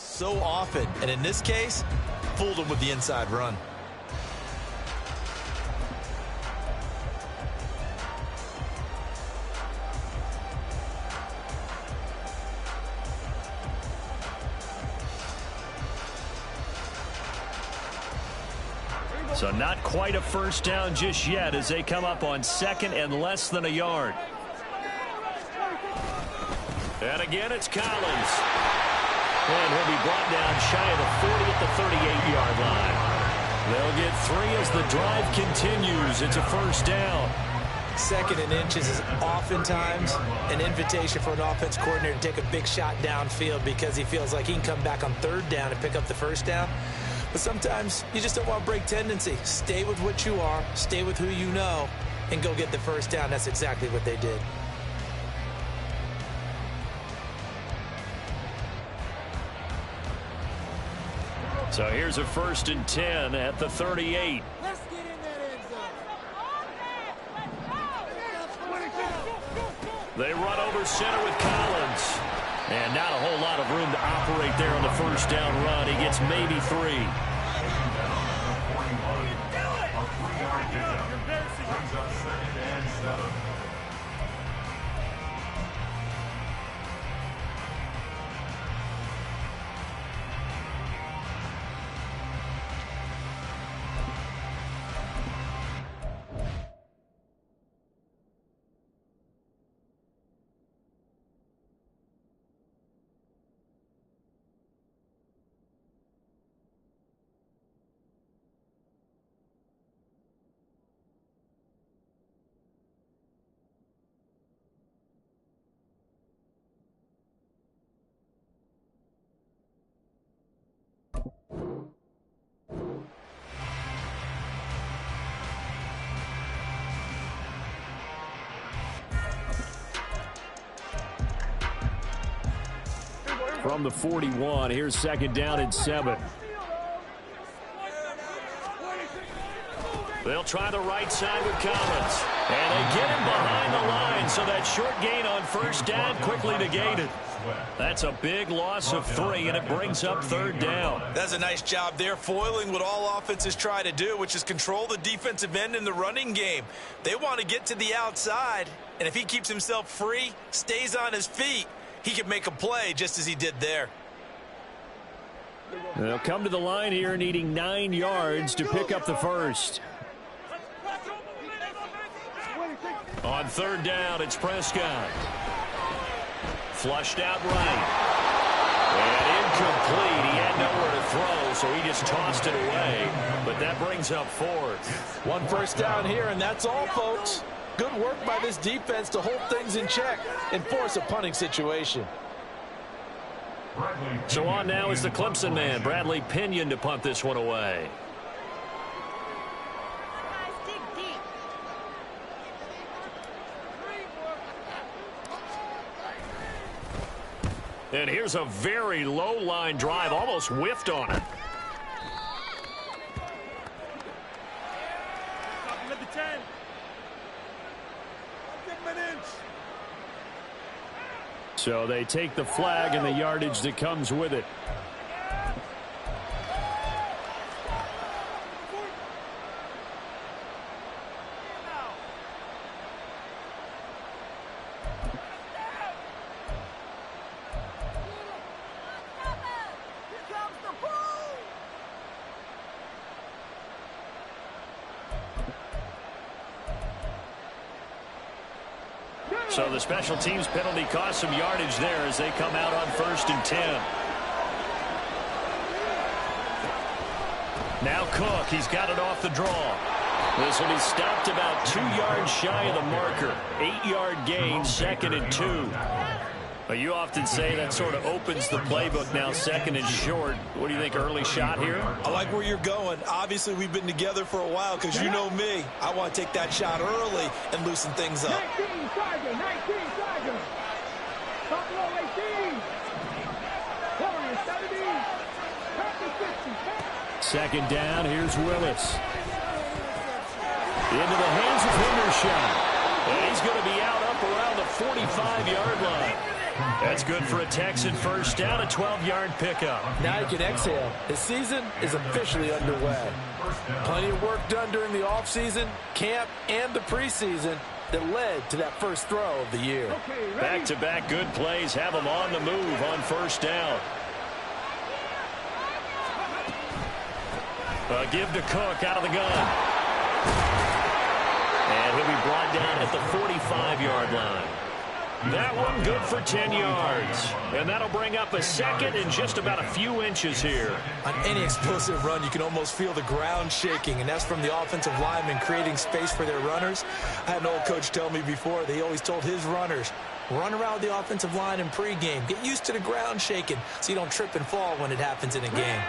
so often. And in this case, fooled him with the inside run. So not quite a first down just yet as they come up on second and less than a yard. And again, it's Collins. And he'll be brought down shy of the 40 at the 38-yard line. They'll get 3 as the drive continues. It's a first down. Second and inches is oftentimes an invitation for an offense coordinator to take a big shot downfield because he feels like he can come back on third down and pick up the first down. But sometimes you just don't want to break tendency. Stay with what you are, stay with who you know, and go get the first down. That's exactly what they did. So here's a 1st and 10 at the 38. Let's get in that end zone. They run over center with Collins. And not a whole lot of room to operate there on the first down run. He gets maybe 3. From the 41, here's 2nd down and 7. They'll try the right side with Collins. And they get him behind the line, so that short gain on first down quickly negated. That's a big loss of 3, and it brings up 3rd down. That's a nice job there, foiling what all offenses try to do, which is control the defensive end in the running game. They want to get to the outside, and if he keeps himself free, stays on his feet, he can make a play just as he did there. They'll come to the line here needing 9 yards to pick up the first. On 3rd down, it's Prescott. Flushed out right. And incomplete. He had nowhere to throw, so he just tossed it away. But that brings up 4th. 1 first down here, and that's all, folks. Good work by this defense to hold things in check and force a punting situation. So on now is the Clemson man, Bradley Pinion, to punt this one away. And here's a very low-line drive, almost whiffed on it. So they take the flag and the yardage that comes with it. So the special teams penalty cost some yardage there as they come out on 1st and 10. Now Cook, he's got it off the draw. This will be stopped about 2 yards shy of the marker. 8-yard gain, 2nd and 2. But you often say that sort of opens the playbook now, 2nd and short. What do you think, early shot here? I like where you're going. Obviously, we've been together for a while because you know me. I want to take that shot early and loosen things up. 19 Tigers. 19 Tigers. Buffalo 18. Warriors 17. Panthers 50. 2nd down, here's Willis. Into the hands of Hendershot. And he's going to be out up around the 45-yard line. That's good for a Texan first down, a 12-yard pickup. Now you can exhale. His season is officially underway. Plenty of work done during the offseason, camp, and the preseason that led to that first throw of the year. Back-to-back good plays have him on the move on first down. A give to Cook out of the gun. And he'll be brought down at the 45-yard line. That one good for 10 yards. And that'll bring up a second and just about a few inches here. On any explosive run, you can almost feel the ground shaking, and that's from the offensive linemen creating space for their runners. I had an old coach tell me before, they always told his runners, run around the offensive line in pregame. Get used to the ground shaking so you don't trip and fall when it happens in a game.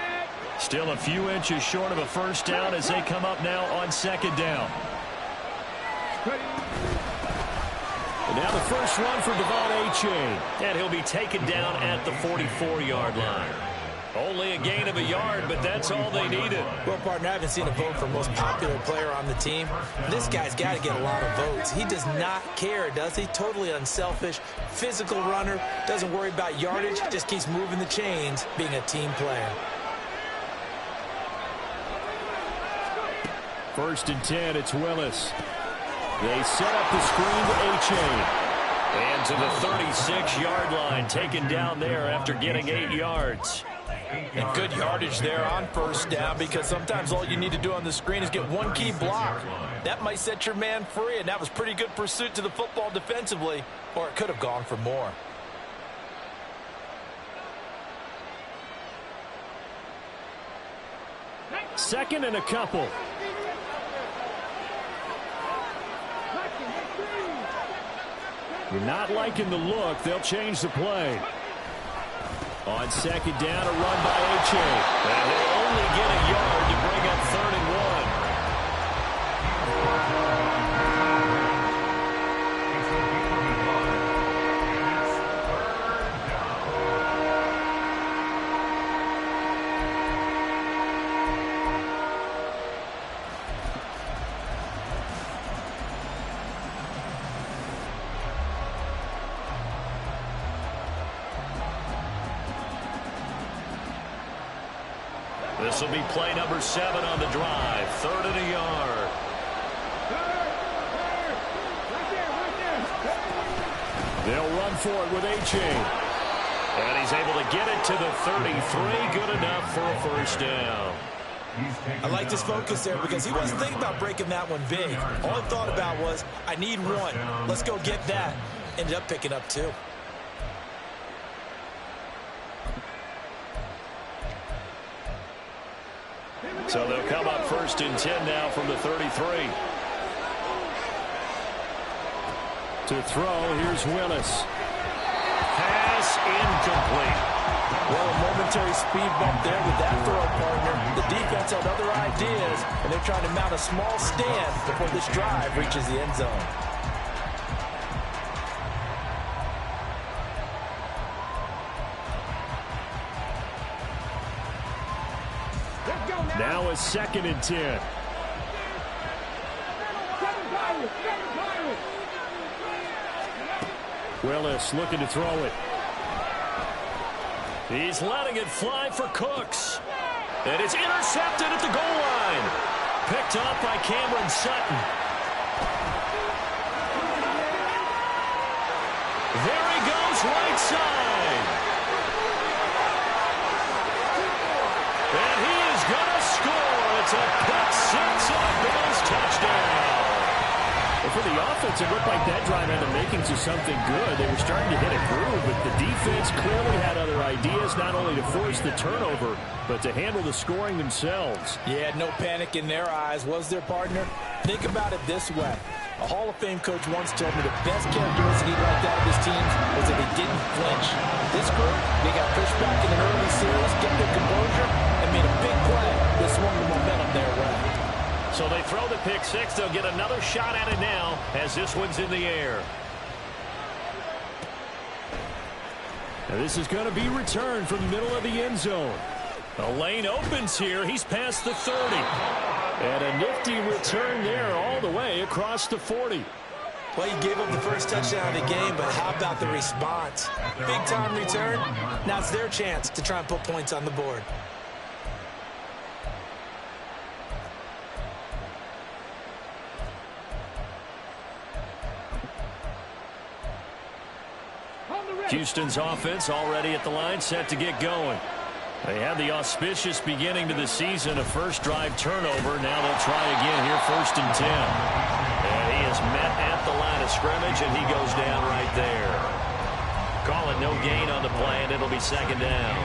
Still a few inches short of a first down as they come up now on second down. And now the first run for Devon A-Chain. And he'll be taken down at the 44-yard line. Only a gain of a yard, but that's all they needed. Well, partner, I haven't seen a vote for most popular player on the team. This guy's got to get a lot of votes. He does not care, does he? Totally unselfish, physical runner, doesn't worry about yardage, just keeps moving the chains, being a team player. First and 10, it's Willis. They set up the screen to A-Chain. And to the 36-yard line, taken down there after getting 8 yards. And good yardage there on first down, because sometimes all you need to do on the screen is get one key block. That might set your man free, and that was pretty good pursuit to the football defensively, or it could have gone for more. Second and a couple. You're not liking the look. They'll change the play. On second down, a run by A-Chain. And they'll only get a yard to bring up 3rd and 1. This will be play number 7 on the drive. 3rd and a yard. They'll run for it with A-Chain. And he's able to get it to the 33. Good enough for a first down. I liked his focus there because he wasn't thinking about breaking that one big. All he thought about was, I need one. Let's go get that. Ended up picking up 2. So they'll come up 1st and 10 now from the 33. To throw, here's Willis. Pass incomplete. Well, a momentary speed bump there with that throw, partner. The defense had other ideas, and they're trying to mount a small stand before this drive reaches the end zone. Now a 2nd and 10. Willis looking to throw it. He's letting it fly for Cooks. And it's intercepted at the goal line. Picked up by Cameron Sutton. There he goes, right side. And he is going to score. It's a pick six and a Bills touchdown. Well, for the offense, it looked like that drive had the makings of something good. They were starting to hit a groove, but the defense clearly had other ideas, not only to force the turnover, but to handle the scoring themselves. Yeah, no panic in their eyes, was there, partner? Think about it this way. A Hall of Fame coach once told me the best characteristic he liked out of his teams was that they didn't flinch. This group, they got pushed back in an early series, kept their composure, and made a big play that swung the momentum their way. So they throw the pick six. They'll get another shot at it now as this one's in the air. Now this is going to be returned from the middle of the end zone. The lane opens here. He's past the 30. And a nifty return there all the way across the 40. Well, you gave up the first touchdown of the game, but how about the response? Big-time return. Now it's their chance to try and put points on the board. Houston's offense already at the line, set to get going. They had the auspicious beginning to the season, a first drive turnover. Now they'll try again here, 1st and 10. And he is met at the line of scrimmage, and he goes down right there. Call it no gain on the play, and it'll be 2nd down.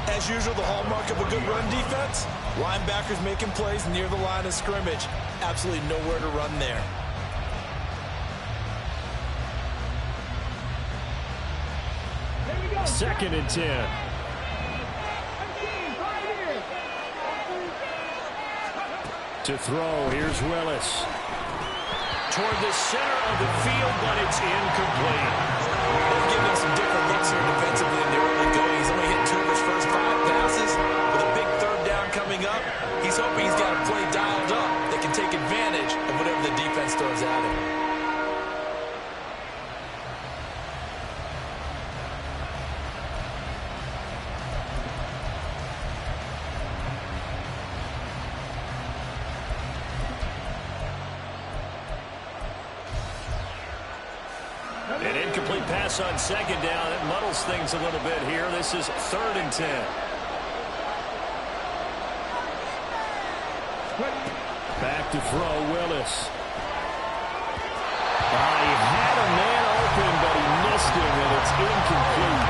As usual, the hallmark of a good run defense, linebackers making plays near the line of scrimmage. Absolutely nowhere to run there. Second and 10. To throw, here's Willis. Toward the center of the field, but it's incomplete. They've given him some different looks here defensively in the early going. He's only hit 2 of his first 5 passes. With a big 3rd down coming up, he's hoping he's got a play dialed up that can take advantage of whatever the defense throws at him. An incomplete pass on 2nd down. It muddles things a little bit here. This is 3rd and 10. Back to throw, Willis. He had a man open, but he missed him, and it's incomplete.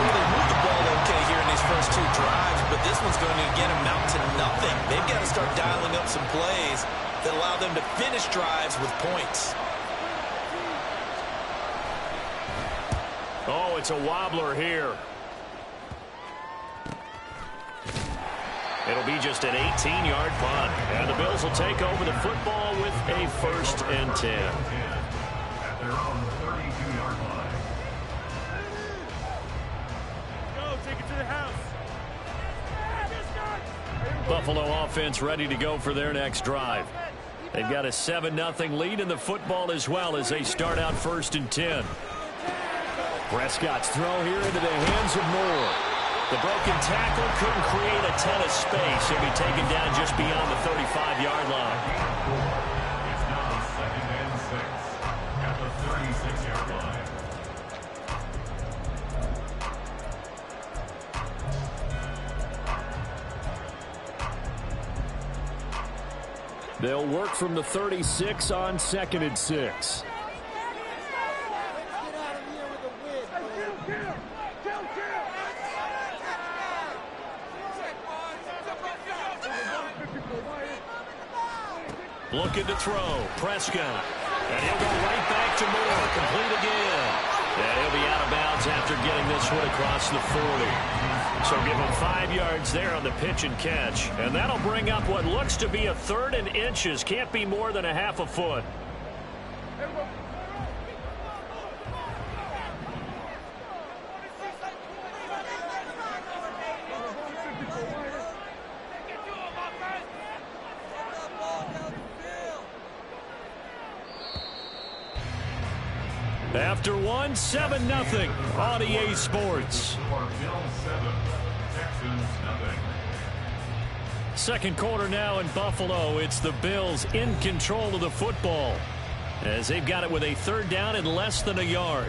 Well, they moved the ball okay here in these first 2 drives, but this one's going to again amount to nothing. They've got to start dialing up some plays that allow them to finish drives with points. Oh, it's a wobbler here. It'll be just an 18-yard punt. And the Bills will take over the football with a 1st and 10. At their own 32-yard line. Go, take it to the house. Buffalo offense ready to go for their next drive. They've got a 7-0 lead in the football as well as they start out 1st and 10. Prescott's throw here into the hands of Moore. The broken tackle couldn't create a ton of space. He'll be taken down just beyond the 35-yard line. It's now 2nd and 6 at the 36-yard line. They'll work from the 36 on 2nd and 6. Looking to throw, Prescott. And he'll go right back to Moore, complete again. And he'll be out of bounds after getting this one across the 40. So give him 5 yards there on the pitch and catch. And that'll bring up what looks to be a 3rd and inches. Can't be more than a half a foot. After one, 7-0 on EA Sports. Second quarter now in Buffalo. It's the Bills in control of the football as they've got it with a 3rd down and less than a yard.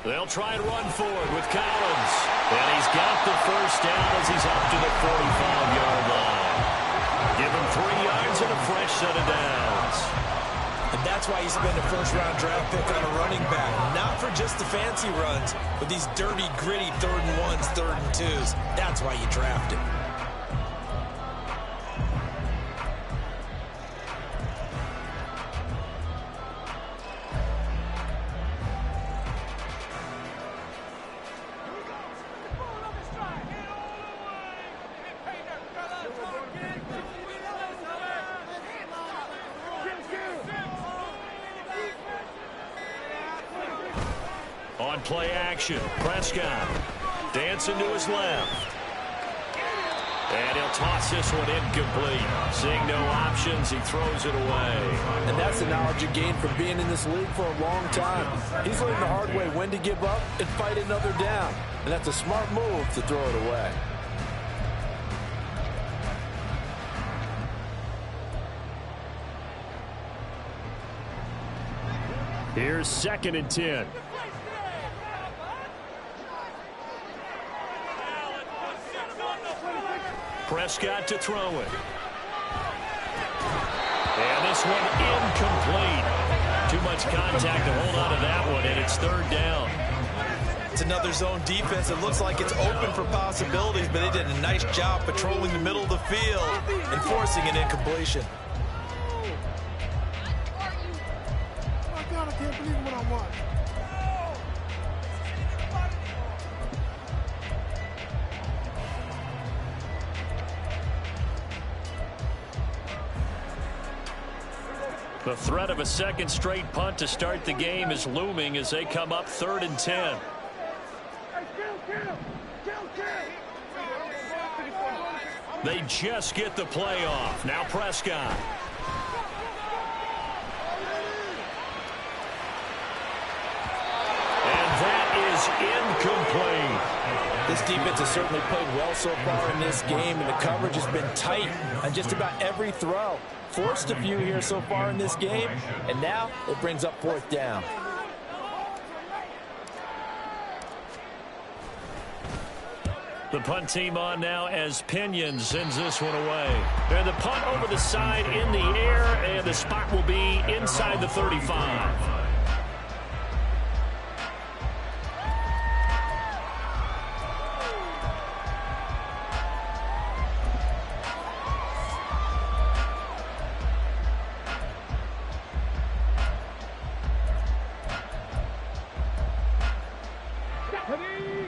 They'll try and run forward with Collins. And he's got the 1st down as he's up to the 45-yard line. Give him 3 yards and a fresh set of downs. And that's why you spend a 1st-round draft pick on a running back. Not for just the fancy runs, but these dirty, gritty 3rd and 1s, 3rd and 2s. That's why you draft him. On play action, Prescott dancing to his left. And he'll toss this one incomplete. Seeing no options, he throws it away. And that's the knowledge you gain from being in this league for a long time. He's learned the hard way when to give up and fight another down. And that's a smart move to throw it away. Here's 2nd and 10. Prescott to throw it. And this one incomplete. Too much contact to hold on to that one, and it's 3rd down. It's another zone defense. It looks like it's open for possibilities, but they did a nice job patrolling the middle of the field and forcing an incompletion. Oh, God, I can't believe what I watched. The threat of a 2nd straight punt to start the game is looming as they come up 3rd and 10. They just get the play off. Now Prescott. And that is incomplete. This defense has certainly played well so far in this game, and the coverage has been tight on just about every throw. Forced a few here so far in this game, and now it brings up 4th down. The punt team on now as Pinion sends this one away. And the punt over the side in the air, and the spot will be inside the 35.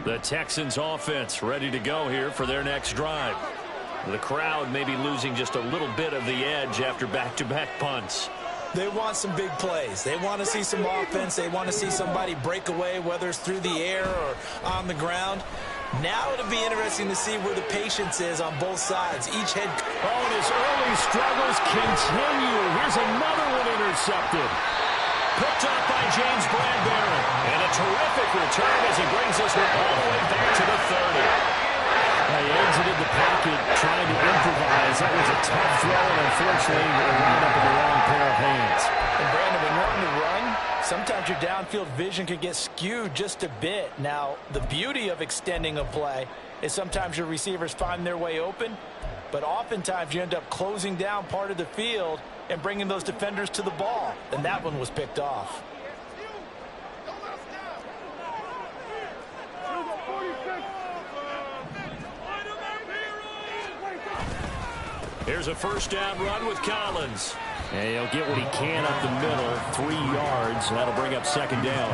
The Texans offense ready to go here for their next drive. The crowd may be losing just a little bit of the edge after back-to-back punts. They want some big plays. They want to see some offense. They want to see somebody break away, whether it's through the air or on the ground. Now it'll be interesting to see where the patience is on both sides. Each head. Oh, and his early struggles continue. Here's another one intercepted. Picked up by James Bradbury. And a terrific return as he brings this one all the way back to the 30. He exited the pocket trying to improvise. That was a tough throw, and unfortunately, it wound up in the wrong pair of hands. And Brandon, when you're on the run, sometimes your downfield vision can get skewed just a bit. Now, the beauty of extending a play is sometimes your receivers find their way open, but oftentimes you end up closing down part of the field and bringing those defenders to the ball. And that one was picked off. Here's a 1st down run with Collins. And he'll get what he can up the middle, 3 yards. That'll bring up 2nd down.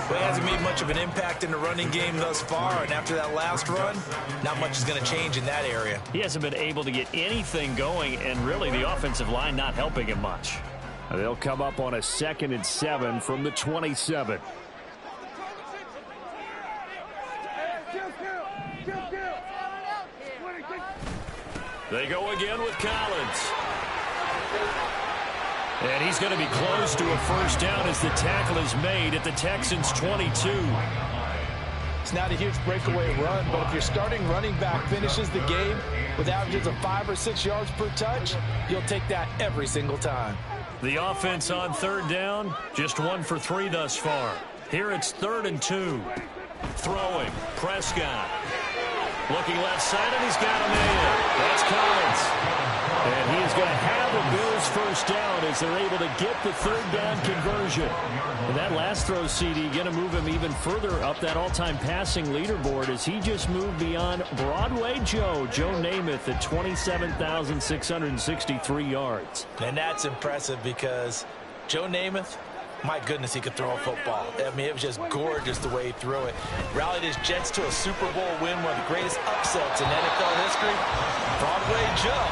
Well, he hasn't made much of an impact in the running game thus far, and after that last run, not much is going to change in that area. He hasn't been able to get anything going, and really the offensive line not helping him much. They'll come up on a 2nd and 7 from the 27. They go again with Collins. And he's going to be close to a 1st down as the tackle is made at the Texans' 22. It's not a huge breakaway run, but if your starting running back finishes the game with averages of 5 or 6 yards per touch, you'll take that every single time. The offense on 3rd down, just 1 for 3 thus far. Here it's 3rd and 2. Throwing, Prescott. Looking left side, and he's got a man. That's Collins. And he is going to have the Bills' 1st down as they're able to get the 3rd down conversion. And that last throw, CD, going to move him even further up that all-time passing leaderboard as he just moved beyond Broadway Joe Namath at 27,663 yards. And that's impressive because Joe Namath, my goodness, he could throw a football. I mean, it was just gorgeous the way he threw it. Rallied his Jets to a Super Bowl win, one of the greatest upsets in NFL history. Broadway Joe,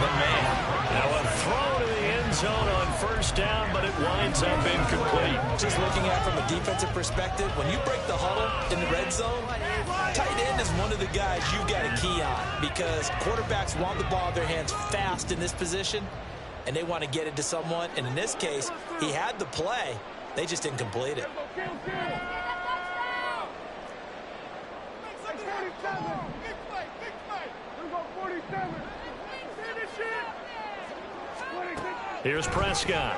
the man. Now a throw to the end end zone on first down, but it winds up incomplete. Just looking at it from a defensive perspective, when you break the huddle in the red zone, tight end is one of the guys you've got to key on because quarterbacks want the ball in their hands fast in this position, and they want to get it to someone. And in this case, he had the play. They just didn't complete it. Here's Prescott.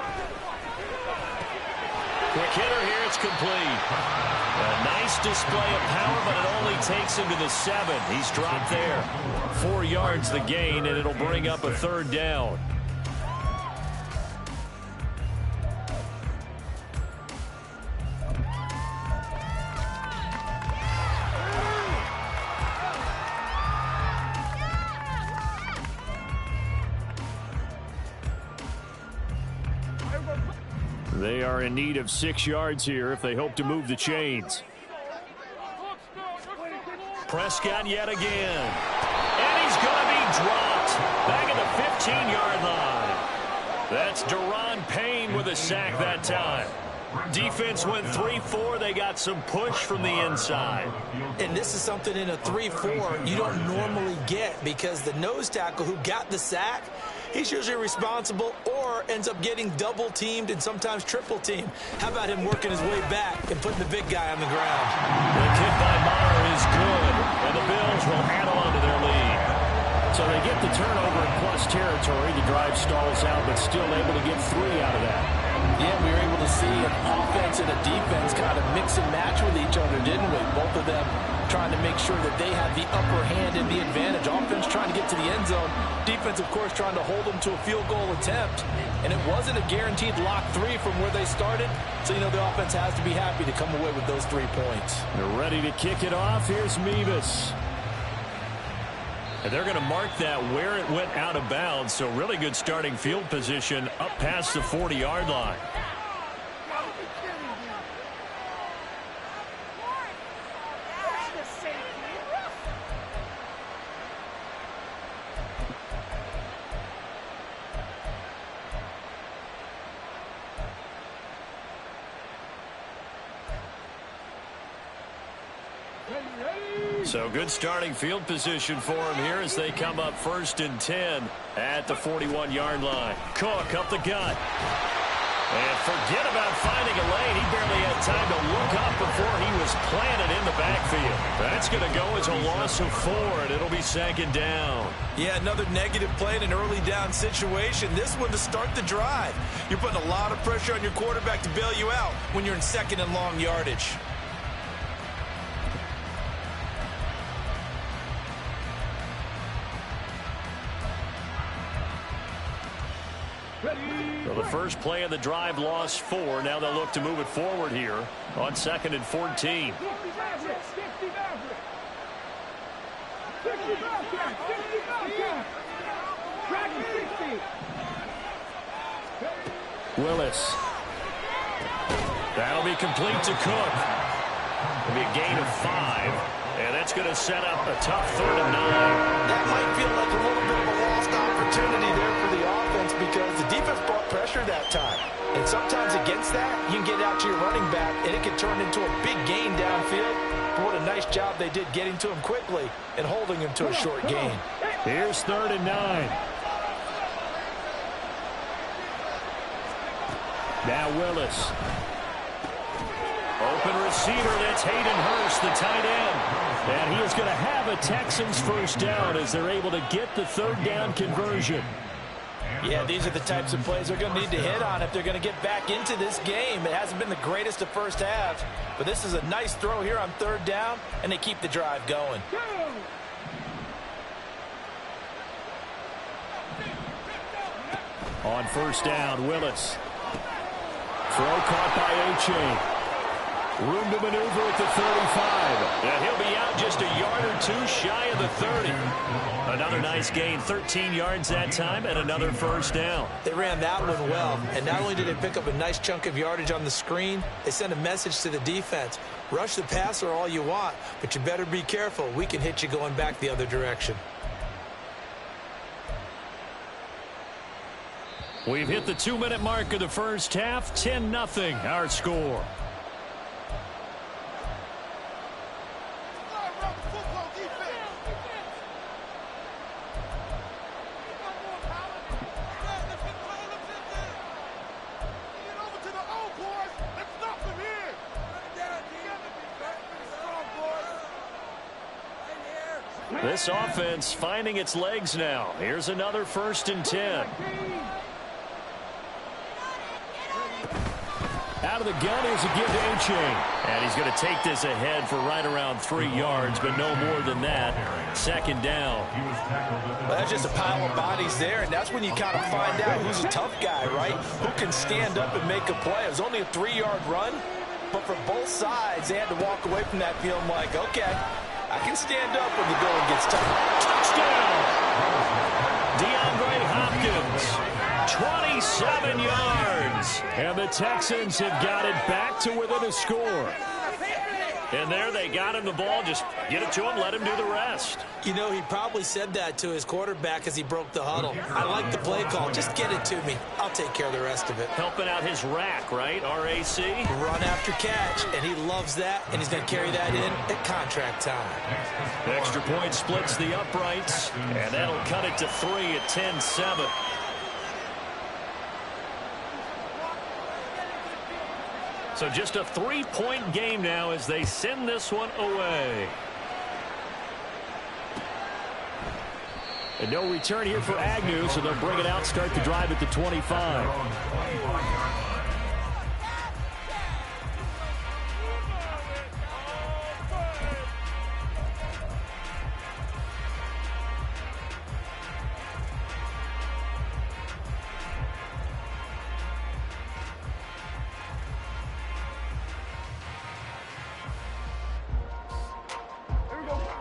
Quick hitter here, it's complete. A nice display of power, but it only takes him to the 7. He's dropped there. 4 yards the gain, and it'll bring up a third down. They are in need of 6 yards here if they hope to move the chains. Prescott yet again. And he's going to be dropped. Back at the 15-yard line. That's Daron Payne with a sack that time. Defense went 3-4. They got some push from the inside. And this is something in a 3-4 you don't normally get because the nose tackle who got the sack, he's usually responsible or ends up getting double-teamed and sometimes triple-teamed. How about him working his way back and putting the big guy on the ground? The kick by Maher is good, and the Bills will add on to their lead. So they get the turnover in plus territory. The drive stalls out, but still able to get 3 out of that. Yeah, we were able to see an offense and a defense kind of mix and match with each other, didn't we? Both of them trying to make sure that they had the upper hand and the advantage. Offense trying to get to the end zone. Defense, of course, trying to hold them to a field goal attempt. And it wasn't a guaranteed lock 3 from where they started. So, you know, the offense has to be happy to come away with those 3 points. They're ready to kick it off. Here's Mevis. And they're going to mark that where it went out of bounds. So really good starting field position up past the 40-yard line. So good starting field position for him here as they come up 1st and 10 at the 41-yard line. Cook up the gut. And forget about finding a lane. He barely had time to look up before he was planted in the backfield. That's going to go as a loss of 4, and it'll be 2nd down. Yeah, another negative play in an early down situation. This one to start the drive. You're putting a lot of pressure on your quarterback to bail you out when you're in 2nd and long yardage. So the first play of the drive lost 4. Now they'll look to move it forward here on 2nd and 14. Willis. That'll be complete to Cook. It'll be a gain of 5. And that's going to set up a tough 3rd and 9. That might feel like a little bit of a lost opportunity there for the offense because the defense brought pressure that time. And sometimes against that, you can get out to your running back, and it can turn into a big gain downfield. But what a nice job they did getting to him quickly and holding him to a short gain. Here's 3rd and 9. Now Willis. Open receiver, that's Hayden Hurst, the tight end. And he is going to have a Texans first down as they're able to get the 3rd down conversion. Yeah, these are the types of plays they're going to need to hit on if they're going to get back into this game. It hasn't been the greatest of first halves, but this is a nice throw here on 3rd down, and they keep the drive going. On 1st down, Willis. Throw caught by O'Shea. Room to maneuver at the 35. And he'll be out just a yard or 2 shy of the 30. Another nice gain, 13 yards that time, and another first down. They ran that one well, and not only did they pick up a nice chunk of yardage on the screen, they sent a message to the defense. Rush the passer all you want, but you better be careful. We can hit you going back the other direction. We've hit the 2-minute mark of the first half. 10-0 our score. This offense finding its legs now. Here's another 1st and 10. Out of the gun, here's a give to A-Chain. And he's going to take this ahead for right around 3 yards, but no more than that. 2nd down. Well, that's just a pile of bodies there, and that's when you kind of find out who's a tough guy, right? Who can stand up and make a play. It was only a 3-yard run, but for both sides, they had to walk away from that feeling like, okay, I can stand up when the going gets tough. Touchdown! DeAndre Hopkins, 27 yards. And the Texans have got it back to within a score. And there they got him the ball. Just get it to him, let him do the rest. You know, he probably said that to his quarterback as he broke the huddle. I like the play call. Just get it to me. I'll take care of the rest of it. Helping out his rack, right? RAC. Run after catch, and he loves that, and he's going to carry that in at contract time. Extra point splits the uprights, and that'll cut it to 3 at 10-7. So just a 3-point game now as they send this one away. And no return here for Agnew, so they'll bring it out, start the drive at the 25.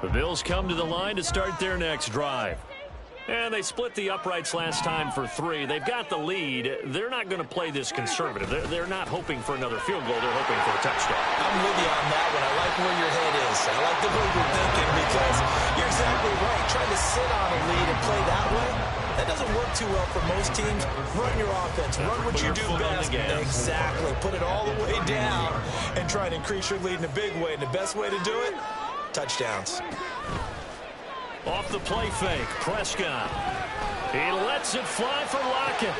The Bills come to the line to start their next drive. And they split the uprights last time for 3. They've got the lead. They're not going to play this conservative. They're not hoping for another field goal. They're hoping for a touchdown. I'm with you on that one. I like where your head is. I like the way you're thinking because you're exactly right. Trying to sit on a lead and play that way, that doesn't work too well for most teams. Run your offense. Run what you do best. Exactly. Put it all the way down and try to increase your lead in a big way. And the best way to do it, touchdowns. Off the play fake, Prescott. He lets it fly for Lockett.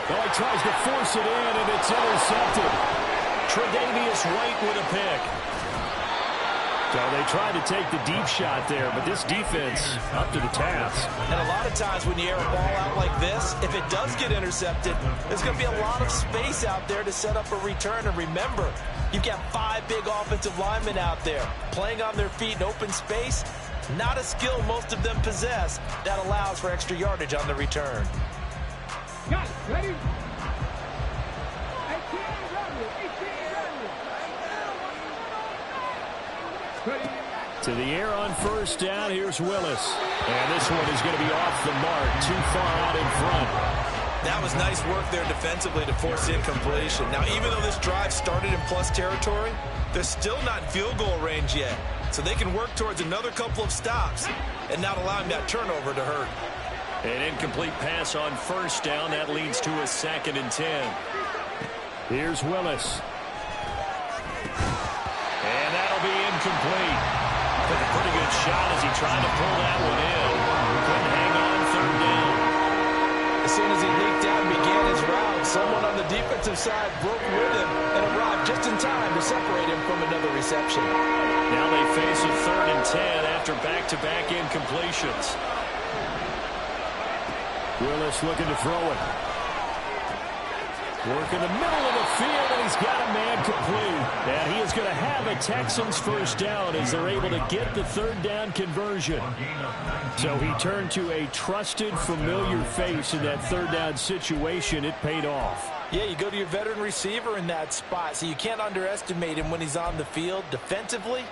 Oh, he tries to force it in, and it's intercepted. Tre'Davious White with a pick. So they tried to take the deep shot there, but this defense up to the task. And a lot of times when you air a ball out like this, if it does get intercepted, there's going to be a lot of space out there to set up a return. And remember, you've got 5 big offensive linemen out there playing on their feet in open space. Not a skill most of them possess that allows for extra yardage on the return. Got it. Ready? To the air on 1st down, here's Willis. And this one is going to be off the mark, too far out in front. That was nice work there defensively to force incompletion. Now, even though this drive started in plus territory, they're still not in field goal range yet. So they can work towards another couple of stops and not allowing that turnover to hurt. An incomplete pass on 1st down. That leads to a 2nd and 10. Here's Willis. And that'll be incomplete. Took a pretty good shot as he tried to pull that one in. Couldn't hang on 3rd down. As soon as he leaked out and began his route, someone on the defensive side broke with him and arrived just in time to separate him from another reception. Now they face a 3rd and 10 after back-to-back incompletions. Willis looking to throw it. Work in the middle of the field, and he's got a man complete. And he is going to have a Texans 1st down as they're able to get the 3rd down conversion. So he turned to a trusted, familiar face in that 3rd down situation. It paid off. Yeah, you go to your veteran receiver in that spot, so you can't underestimate him when he's on the field. Defensively,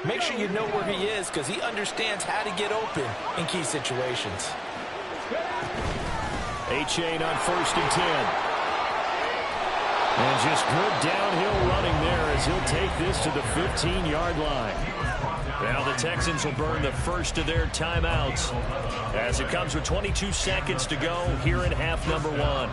make sure you know where he is because he understands how to get open in key situations. A-Chain on 1st and 10. And just good downhill running there as he'll take this to the 15-yard line. Now the Texans will burn the first of their timeouts as it comes with 22 seconds to go here in half number 1.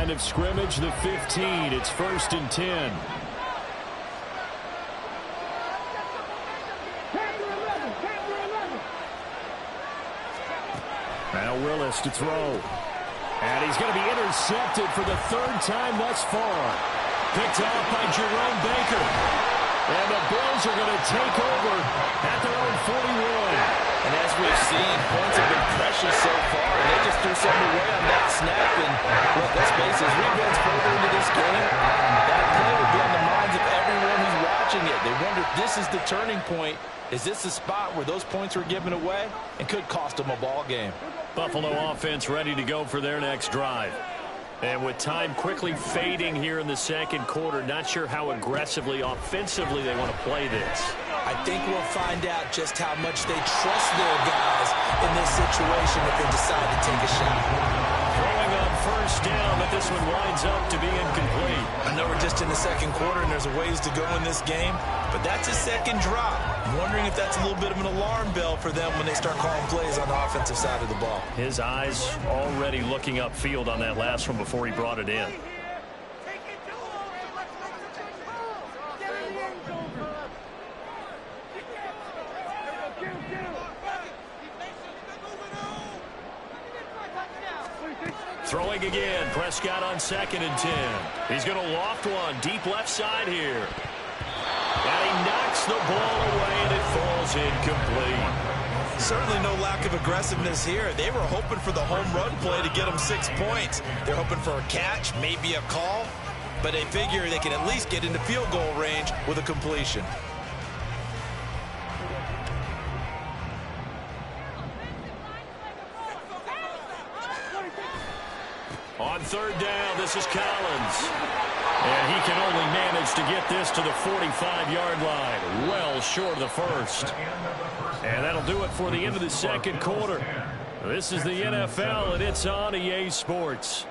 line of scrimmage, the 15. It's 1st and 10. Now Willis to throw. And he's going to be intercepted for the 3rd time thus far. Picked off by Jerome Baker. And the Bills are going to take over at their own 41. And as we've seen, points have been precious so far, and they just threw something away on that snap. And look, let's face it, as we advance further into this game, that play will be on the minds of everyone who's watching it. They wonder if this is the turning point. Is this the spot where those points were given away and could cost them a ball game? Buffalo offense ready to go for their next drive. And with time quickly fading here in the 2nd quarter, not sure how aggressively, offensively they want to play this. I think we'll find out just how much they trust their guys in this situation if they decide to take a shot. Throwing on 1st down, but this one winds up to be incomplete. I know we're just in the 2nd quarter and there's a ways to go in this game, but that's a 2nd drop. I'm wondering if that's a little bit of an alarm bell for them when they start calling plays on the offensive side of the ball. His eyes already looking upfield on that last one before he brought it in. Throwing again, Prescott on 2nd and 10. He's going to loft one, deep left side here. And he knocks the ball away, and it falls incomplete. Certainly no lack of aggressiveness here. They were hoping for the home run play to get them 6 points. They're hoping for a catch, maybe a call, but they figure they can at least get into field goal range with a completion. On 3rd down, this is Collins. And he can only manage to get this to the 45-yard line. Well short of the 1st. And that'll do it for the end of the 2nd quarter. This is the NFL, and it's on EA Sports.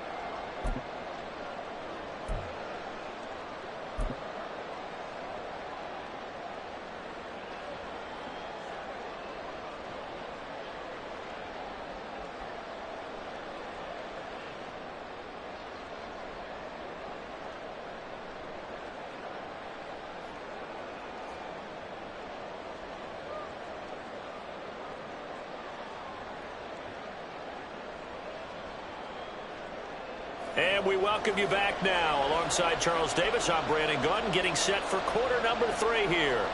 And we welcome you back now. Alongside Charles Davis, I'm Brandon Gunn, getting set for quarter number 3 here.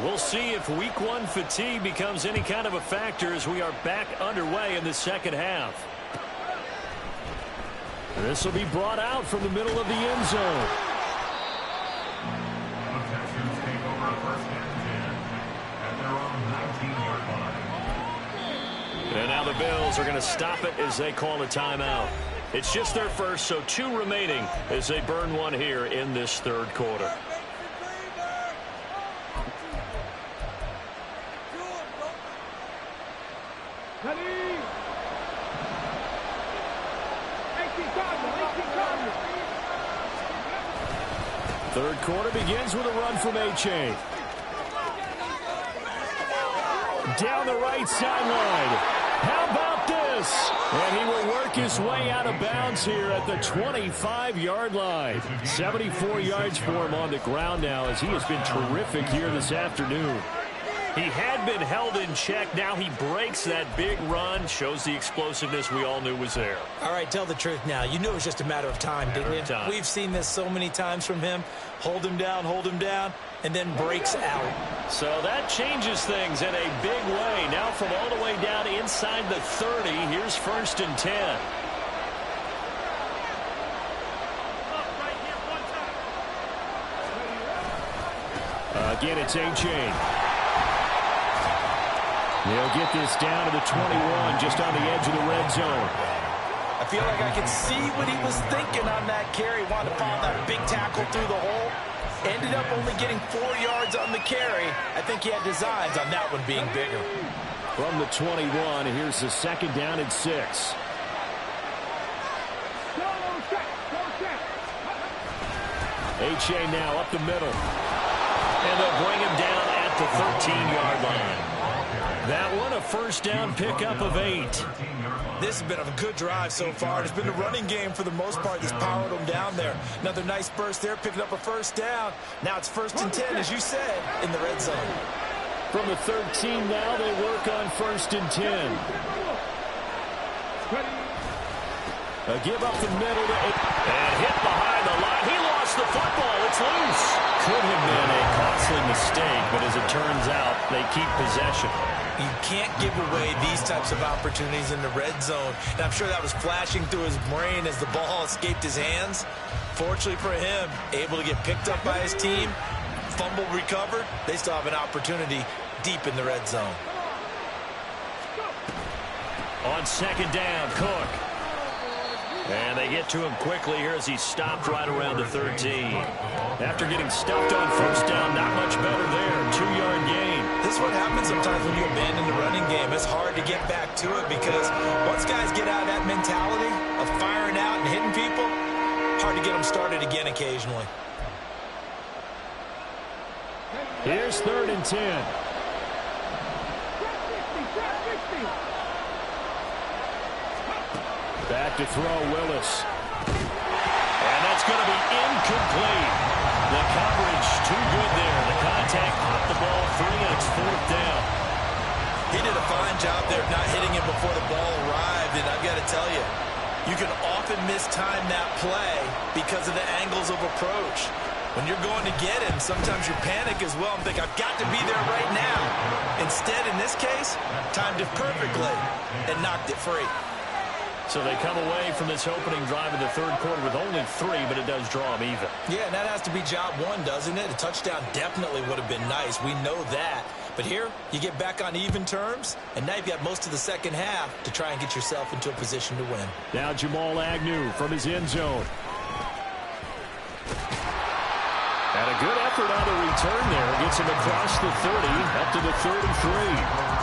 We'll see if week 1 fatigue becomes any kind of a factor as we are back underway in the 2nd half. This will be brought out from the middle of the end zone. And now the Bills are going to stop it as they call a timeout. It's just their first, so 2 remaining as they burn one here in this 3rd quarter. Third quarter begins with a run from A-Chain. Down the right sideline. How about this? And he will work his way out of bounds here at the 25-yard line. 74 yards for him on the ground now as he has been terrific here this afternoon. He had been held in check. Now he breaks that big run. Shows the explosiveness we all knew was there. All right, tell the truth now. You knew it was just a matter of time, didn't you? We've seen this so many times from him. Hold him down, and then breaks out. So that changes things in a big way. Now from all the way down inside the 30, here's 1st and 10. Again, it's A-Chain. They'll get this down to the 21, just on the edge of the red zone. I feel like I can see what he was thinking on that carry. Wanted to follow that big tackle through the hole. Ended up only getting 4 yards on the carry. I think he had designs on that one being bigger. From the 21, here's the 2nd down and 6. A-Chain now up the middle. And they'll bring him down at the 13-yard line. That one, a first down pickup of 8. This has been a good drive so far. It's been the running game for the most part that's powered them down there. Another nice burst there, picking up a first down. Now it's 1st and 10, as you said, in the red zone. From the 13 now, they work on 1st and 10. A give up the middle to 8. And hit behind the line. He lost the football. It's loose. Could have been a costly mistake, but as it turns out, they keep possession. You can't give away these types of opportunities in the red zone. And I'm sure that was flashing through his brain as the ball escaped his hands. Fortunately for him, able to get picked up by his team, fumble recovered. They still have an opportunity deep in the red zone. On 2nd down, Cook. And they get to him quickly here as he stopped right around the 13. After getting stuffed on 1st down, not much better there. 2-yard gain. This is what happens sometimes when you abandon the running game. It's hard to get back to it because once guys get out of that mentality of firing out and hitting people, hard to get them started again occasionally. Here's 3rd and 10. Back to throw, Willis. And that's going to be incomplete. The coverage too good there. The contact popped the ball free, and it's 4th down. He did a fine job there of not hitting him before the ball arrived, and I've got to tell you, you can often mistime that play because of the angles of approach. When you're going to get him, sometimes you panic as well and think, I've got to be there right now. Instead, in this case, timed it perfectly and knocked it free. So they come away from this opening drive in the 3rd quarter with only 3, but it does draw them even. Yeah, and that has to be job 1, doesn't it? A touchdown definitely would have been nice. We know that. But here, you get back on even terms, and now you've got most of the second half to try and get yourself into a position to win. Now Jamal Agnew from his end zone. And a good effort on the return there. Gets him across the 30, up to the 33.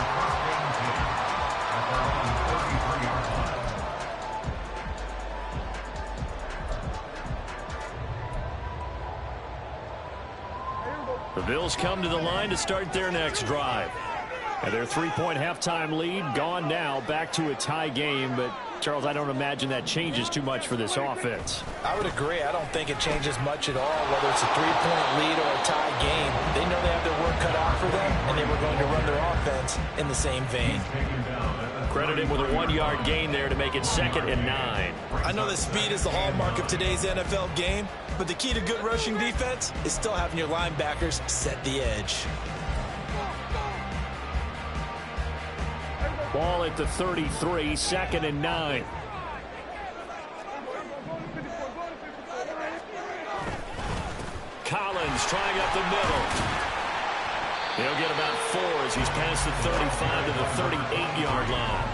The Bills come to the line to start their next drive. And their 3-point halftime lead gone now, back to a tie game. But, Charles, I don't imagine that changes too much for this offense. I would agree. I don't think it changes much at all, whether it's a 3-point lead or a tie game. They know they have their work cut out for them, and they were going to run their offense in the same vein. Credit him with a 1-yard gain there to make it 2nd and 9. I know that speed is the hallmark of today's NFL game, but the key to good rushing defense is still having your linebackers set the edge. Ball at the 33, 2nd and 9. Collins trying up the middle. He'll get about 4 as he's past the 35 to the 38-yard line.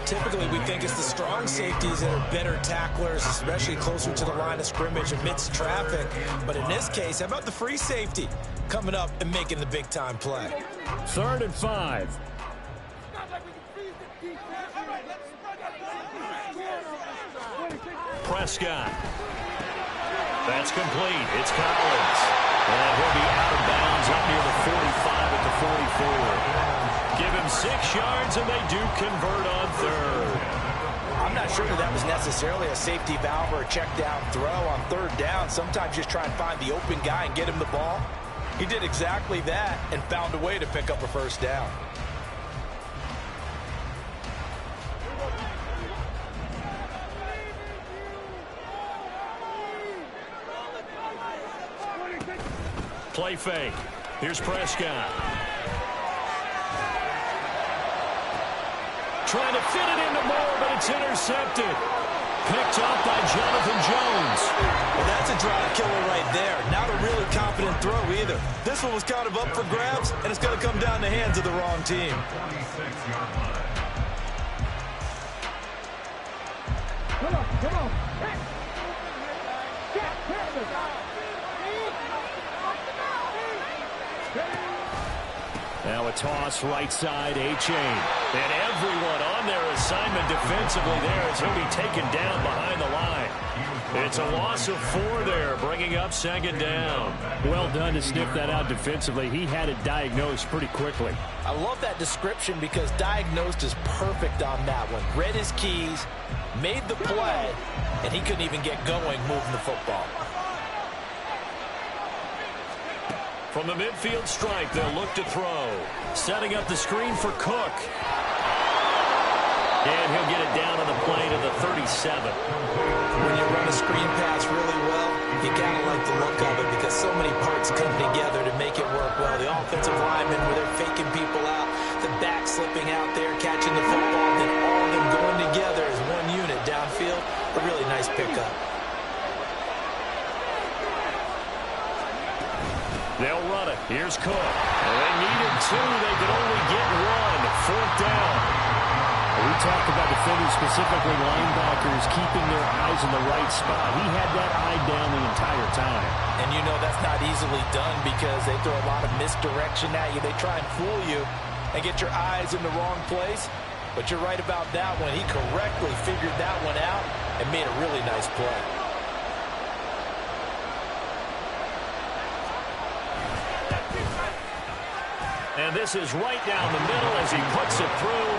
Typically, we think it's the strong safeties that are better tacklers, especially closer to the line of scrimmage amidst traffic. But in this case, how about the free safety coming up and making the big-time play? 3rd and 5. Prescott. That's complete. It's Collins. And he'll be out of bounds up near the 45 at the 44. Give him 6 yards, and they do convert on 3rd. I'm not sure that was necessarily a safety valve or a check down throw on 3rd down. Sometimes just try and find the open guy and get him the ball. He did exactly that and found a way to pick up a 1st down. Play fake. Here's Prescott. Trying to fit it into Moore, but it's intercepted. Picked up by Jonathan Jones. Well, that's a drive killer right there. Not a really confident throw either. This one was kind of up for grabs, and it's going to come down the hands of the wrong team. Come on. Now a toss right side, A-Chain. And everyone on their assignment defensively there as he'll be taken down behind the line. It's a loss of 4 there, bringing up second down. Well done to sniff that out defensively. He had it diagnosed pretty quickly. I love that description because diagnosed is perfect on that one. Read his keys, made the play, and he couldn't even get going moving the football. From the midfield stripe, they'll look to throw. Setting up the screen for Cook. And he'll get it down on the play to the 37. When you run a screen pass really well, you gotta like the look of it because so many parts come together to make it work well. The offensive linemen where they're faking people out, the back slipping out there, catching the football, then all of them going together as one unit downfield. A really nice pickup. They'll run it. Here's Cook. Well, they needed 2. They could only get 1. 4th down. We talked about defenders, specifically linebackers, keeping their eyes in the right spot. He had that eye down the entire time. And you know that's not easily done because they throw a lot of misdirection at you. They try and fool you and get your eyes in the wrong place. But you're right about that one. He correctly figured that one out and made a really nice play. And this is right down the middle as he puts it through.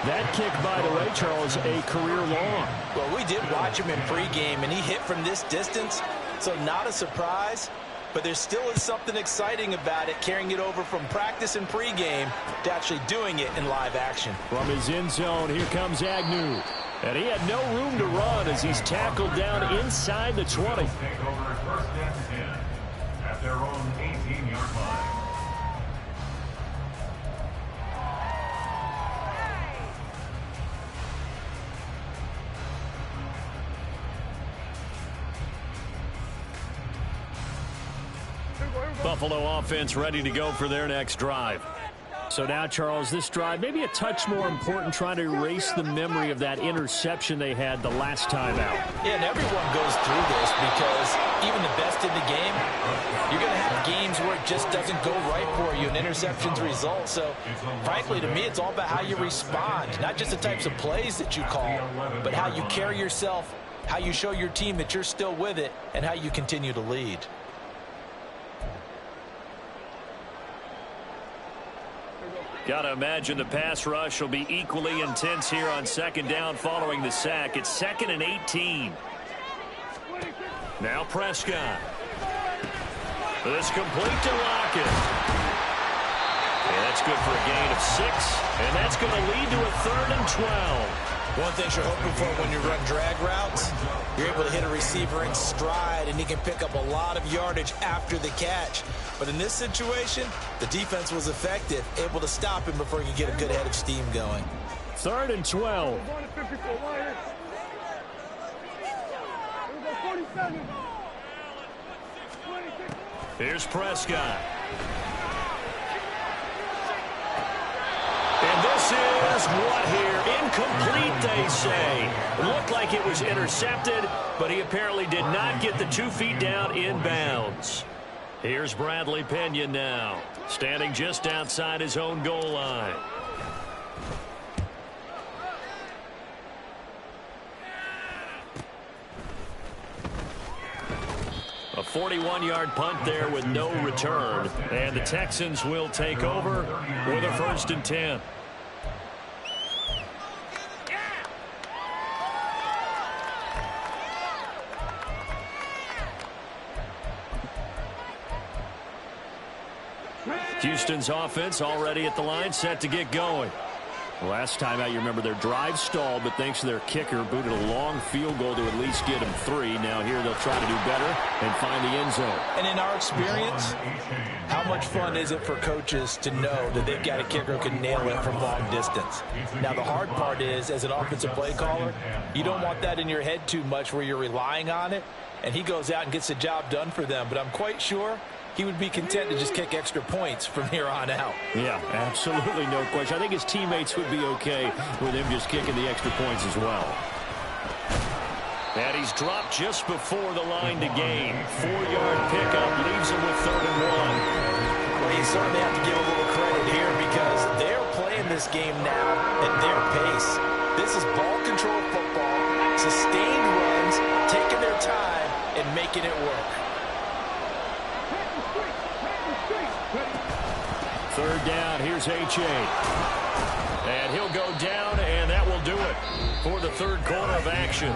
That kick, by the way, Charles, a career long. Well, we did watch him in pregame, and he hit from this distance, so not a surprise. But there still is something exciting about it, carrying it over from practice and pregame to actually doing it in live action. From his end zone, here comes Agnew. And he had no room to run as he's tackled down inside the 20. Take over 1st and 10 at their own 18-yard line. Buffalo offense ready to go for their next drive. So now, Charles, this drive maybe a touch more important, trying to erase the memory of that interception they had the last time out. Yeah, and everyone goes through this because even the best in the game, you're going to have games where it just doesn't go right for you and interceptions result. So, frankly, to me, it's all about how you respond, not just the types of plays that you call, but how you carry yourself, how you show your team that you're still with it, and how you continue to lead. Got to imagine the pass rush will be equally intense here on second down following the sack. It's 2nd and 18. Now Prescott. This complete to Lockett. And that's good for a gain of 6. And that's going to lead to a 3rd and 12. One thing you're hoping for when you run drag routes, you're able to hit a receiver in stride, and he can pick up a lot of yardage after the catch. But in this situation, the defense was effective, able to stop him before he could get a good head of steam going. 3rd and 12. Here's Prescott. And this is what here? Incomplete, they say. Looked like it was intercepted, but he apparently did not get the 2 feet down inbounds. Here's Bradley Pena now, standing just outside his own goal line. A 41-yard punt there with no return. And the Texans will take over with a 1st and 10. Houston's offense already at the line, set to get going. Last time out, you remember their drive stalled, but thanks to their kicker, booted a long field goal to at least get them 3. Now here they'll try to do better and find the end zone. And in our experience, how much fun is it for coaches to know that they've got a kicker who can nail it from long distance? Now, the hard part is, as an offensive play caller, you don't want that in your head too much where you're relying on it, and he goes out and gets the job done for them. But I'm quite sure he would be content to just kick extra points from here on out. Yeah, absolutely no question. I think his teammates would be okay with him just kicking the extra points as well. And he's dropped just before the line to gain. 4-yard pickup leaves him with 3rd and 1. Well, you certainly have to give a little credit here. this game now at their pace. This is ball control football, sustained runs, taking their time and making it work. Third down, here's H.A. And he'll go down, and that will do it for the third quarter of action.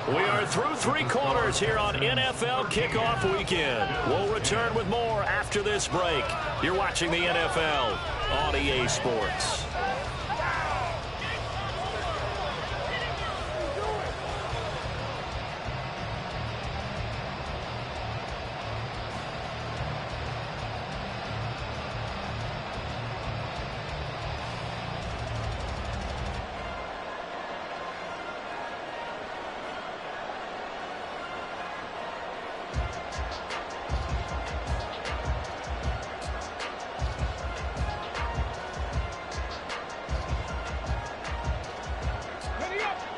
We are through 3 quarters here on NFL Kickoff Weekend. We'll return with more after this break. You're watching the NFL on EA Sports.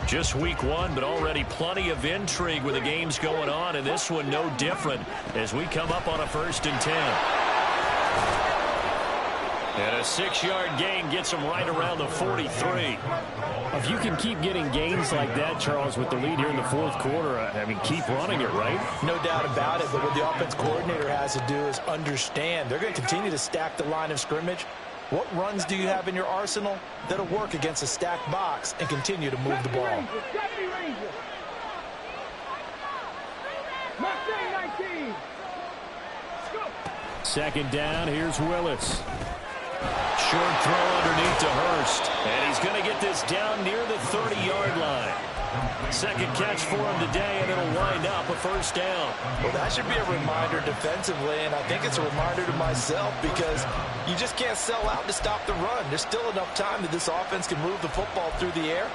Just week 1, but already plenty of intrigue with the games going on, and this one no different as we come up on a 1st and 10. And a 6-yard gain gets them right around the 43. If you can keep getting gains like that, Charles, with the lead here in the 4th quarter, I mean, keep running it, right? No doubt about it, but what the offense coordinator has to do is understand. They're going to continue to stack the line of scrimmage. What runs do you have in your arsenal that'll work against a stacked box and continue to move the ball? Second down, here's Willis. Short throw underneath to Hurst. And he's going to get this down near the 30-yard line. Second catch for him today, and it'll wind up a 1st down. Well, that should be a reminder defensively, and I think it's a reminder to myself because you just can't sell out to stop the run. There's still enough time that this offense can move the football through the air,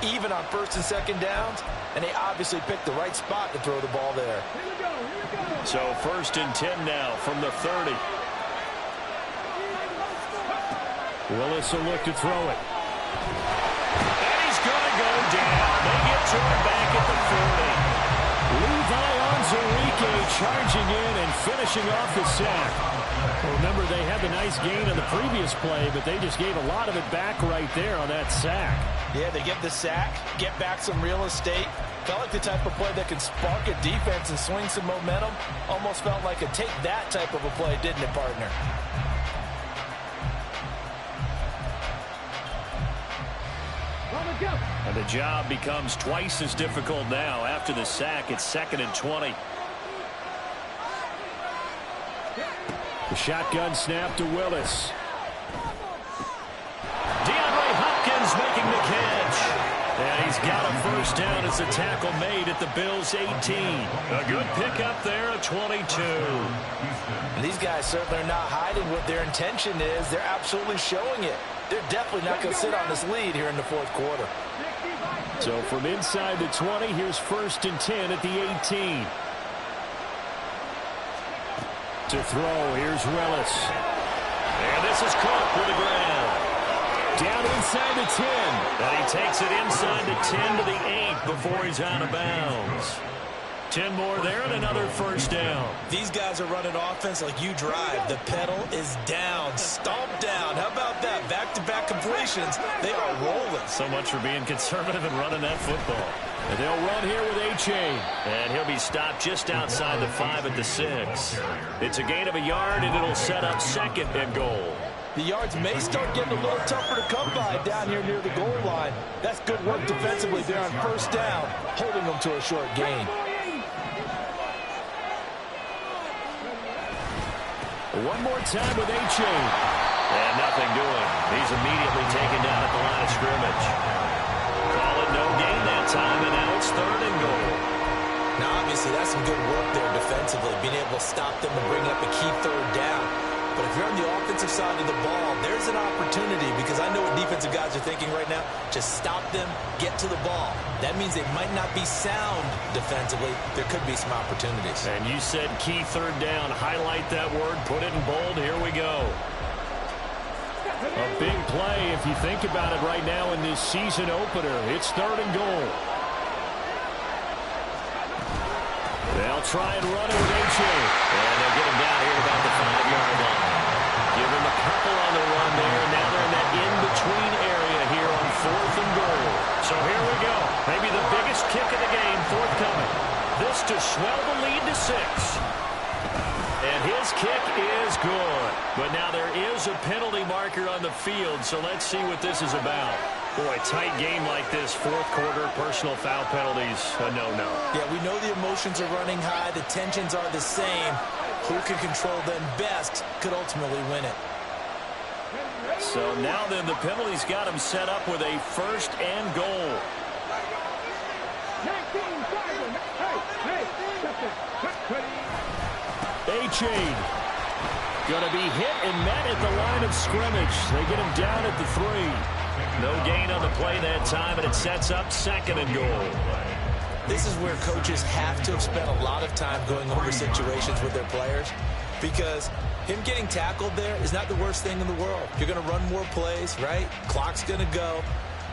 even on 1st and 2nd downs, and they obviously picked the right spot to throw the ball there. So 1st and 10 now from the 30. Willis will look to throw it. And he's going to go down. They get to him back at the 40. Levi Onwuzurike charging in and finishing off the sack. Well, remember, they had the nice gain on the previous play, but they just gave a lot of it back right there on that sack. Yeah, they get the sack, get back some real estate. Felt like the type of play that can spark a defense and swing some momentum. Almost felt like a take that type of a play, didn't it, partner? And the job becomes twice as difficult now. After the sack, it's 2nd and 20. The shotgun snap to Willis. DeAndre Hopkins making the catch. And he's got a 1st down as the tackle made at the Bills' 18. A good pickup there at 22. And these guys certainly are not hiding what their intention is. They're absolutely showing it. They're definitely not going to sit on this lead here in the 4th quarter. So from inside the 20, here's 1st and 10 at the 18. To throw, here's Willis. And this is Cook with the ground. Down inside the 10. And he takes it inside the 10 to the 8 before he's out of bounds. 10 more there and another 1st down. These guys are running offense like you drive. The pedal is down, stomped down. How about that? Back-to-back completions. They are rolling. So much for being conservative and running that football. And they'll run here with H.A. And he'll be stopped just outside the 5 at the 6. It's a gain of a yard, and it'll set up 2nd and goal. The yards may start getting a little tougher to come by down here near the goal line. That's good work defensively there on 1st down, holding them to a short gain. One more time with H.A. And nothing doing. He's immediately taken down at the line of scrimmage. Call it no gain that time, and now it's 3rd and goal. Now, obviously, that's some good work there defensively, being able to stop them and bring up a key 3rd down. But if you're on the offensive side of the ball, there's an opportunity because I know what defensive guys are thinking right now. Just stop them, get to the ball. That means they might not be sound defensively. There could be some opportunities. And you said key 3rd down. Highlight that word. Put it in bold. Here we go. A big play if you think about it right now in this season opener. It's 3rd and goal. They'll try and run it with H.A. And they'll get him down here about the 5-yard line. Give him a couple on the run there, and now they're in that in-between But now there is a penalty marker on the field, so let's see what this is about. Boy, tight game like this, fourth quarter, personal foul penalties, a no-no. Yeah, we know the emotions are running high. The tensions are the same. Who can control them best could ultimately win it. So now then, the penalty's got him set up with a 1st and goal. A-Chain. Going to be hit and met at the line of scrimmage. They get him down at the 3. No gain on the play that time, and it sets up 2nd and goal. This is where coaches have to have spent a lot of time going over situations with their players, because him getting tackled there is not the worst thing in the world. You're going to run more plays, right? Clock's going to go.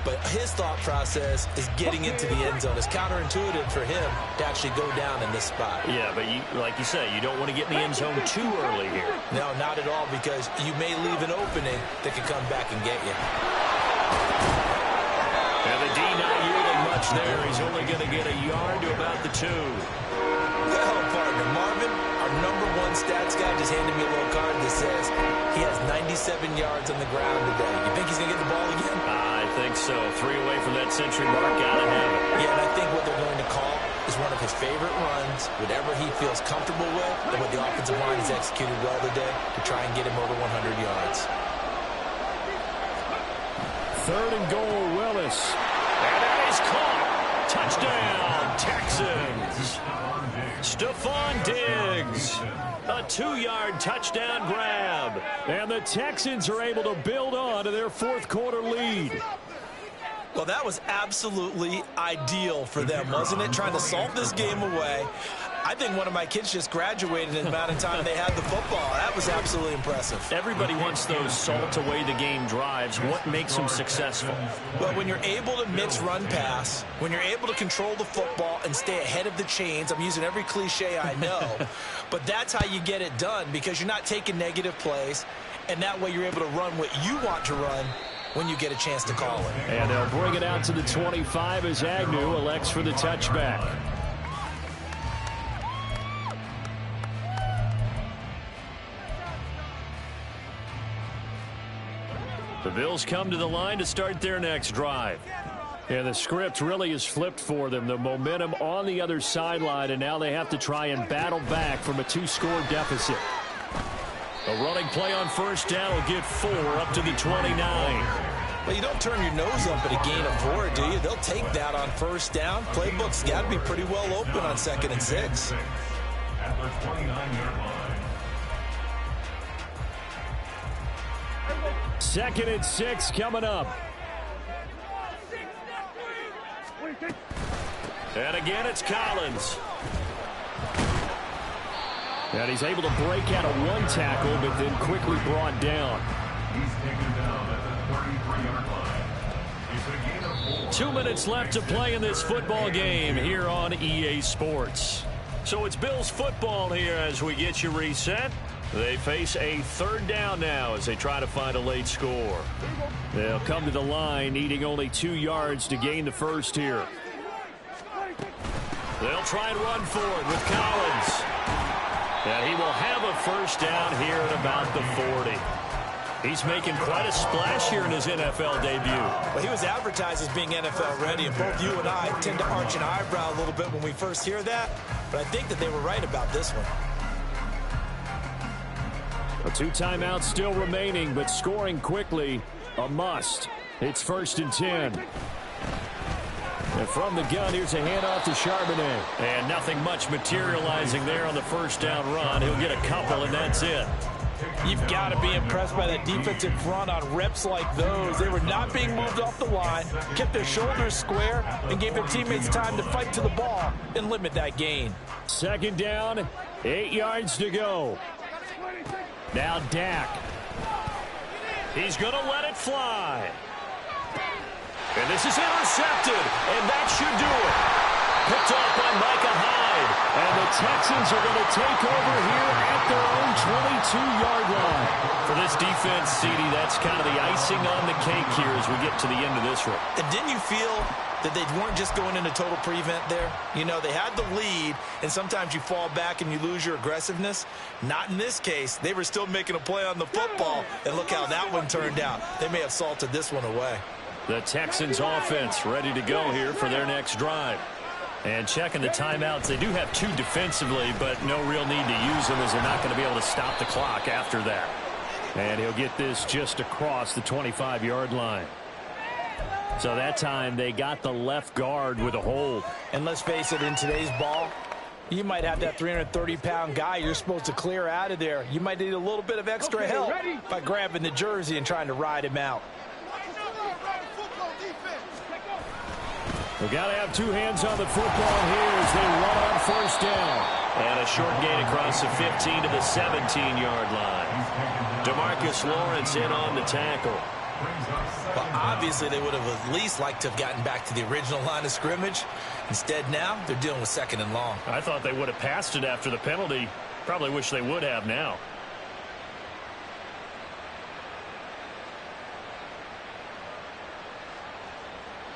But his thought process is getting into the end zone. It's counterintuitive for him to actually go down in this spot. Yeah, but like you say, you don't want to get in the end zone too early here. No, not at all, because you may leave an opening that can come back and get you. And the D not yielding much there. He's only going to get a yard to about the 2. Well, partner, Marvin, our #1 stats guy, just handed me a little card that says he has 97 yards on the ground today. You think he's going to get the ball again? I think so. 3 away from that century mark. Gotta have it. Yeah, and I think what they're going to call is one of his favorite runs, whatever he feels comfortable with, and what the offensive line has executed well today to try and get him over 100 yards. 3rd and goal, Willis. And that is caught. Touchdown, Texans. Stephon Diggs. A 2-yard touchdown grab. And the Texans are able to build on to their 4th quarter lead. Well, that was absolutely ideal for them, wasn't it? Trying to salt this game away. I think one of my kids just graduated in the amount of time they had the football. That was absolutely impressive. Everybody wants those salt-away-the-game drives. What makes them successful? Well, when you're able to mix run-pass, when you're able to control the football and stay ahead of the chains, I'm using every cliche I know, but that's how you get it done, because you're not taking negative plays, and that way you're able to run what you want to run when you get a chance to call it. And they'll bring it out to the 25 as Agnew elects for the touchback. The Bills come to the line to start their next drive. And the script really is flipped for them. The momentum on the other sideline, and now they have to try and battle back from a 2-score deficit. A running play on 1st down will get 4 up to the 29. Well, you don't turn your nose up at a gain of 4, do you? They'll take that on 1st down. Playbook's got to be pretty well open on 2nd and 6. At the 29-yard line. 2nd and 6 coming up. And again, it's Collins. And he's able to break out of 1 tackle, but then quickly brought down. He's taken down at the 33-yard line. It's a gain of 4. 2 minutes left to play in this football game here on EA Sports. So it's Bills football here as we get you reset. They face a 3rd down now as they try to find a late score. They'll come to the line needing only 2 yards to gain the 1st here. They'll try and run for it with Collins. And he will have a 1st down here at about the 40. He's making quite a splash here in his NFL debut. Well, he was advertised as being NFL ready, and both you and I tend to arch an eyebrow a little bit when we first hear that, but I think that they were right about this one. 2 timeouts still remaining, but scoring quickly, a must. It's 1st and 10. And from the gun, here's a handoff to Charbonnet. And nothing much materializing there on the 1st down run. He'll get a couple, and that's it. You've got to be impressed by that defensive front on reps like those. They were not being moved off the line, kept their shoulders square, and gave their teammates time to fight to the ball and limit that gain. 2nd down, 8 yards to go. Now Dak. He's going to let it fly. And this is intercepted, and that should do it. Picked off by Micah Hyde. And the Texans are going to take over here at their own 22-yard line. For this defense, CD, that's kind of the icing on the cake here as we get to the end of this one. And didn't you feel that they weren't just going into total prevent there. You know, they had the lead, and sometimes you fall back and you lose your aggressiveness. Not in this case. They were still making a play on the football, and look how that one turned out. They may have salted this one away. The Texans offense ready to go here for their next drive. And checking the timeouts, they do have 2 defensively, but no real need to use them as they're not going to be able to stop the clock after that. And he'll get this just across the 25-yard line. So that time they got the left guard with a hold. And let's face it, in today's ball, you might have that 330-pound guy you're supposed to clear out of there. You might need a little bit of extra help by grabbing the jersey and trying to ride him out. We've got to have 2 hands on the football here as they run on first down. And a short gain across the 15 to the 17-yard line. DeMarcus Lawrence in on the tackle. Well, obviously they would have at least liked to have gotten back to the original line of scrimmage. Instead now, they're dealing with 2nd and long. I thought they would have passed it after the penalty. Probably wish they would have now.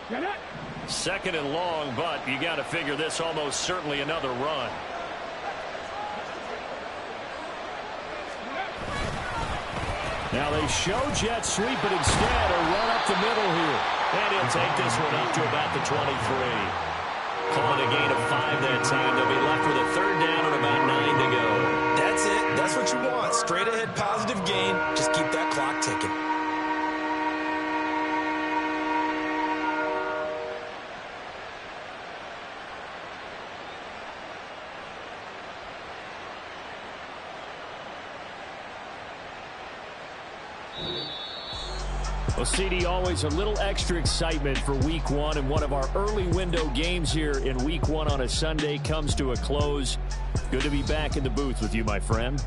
Get it? 2nd and long, but you got to figure this almost certainly another run. Now they show jet sweep, but instead a run up the middle here. And he'll take this one up to about the 23. Call it a gain of 5 that time. They'll be left with a 3rd down and about 9 to go. That's it. That's what you want. Straight ahead positive gain. Just keep that clock ticking. Well, CD, always a little extra excitement for Week 1, and one of our early window games here in Week 1 on a Sunday comes to a close. Good to be back in the booth with you, my friend.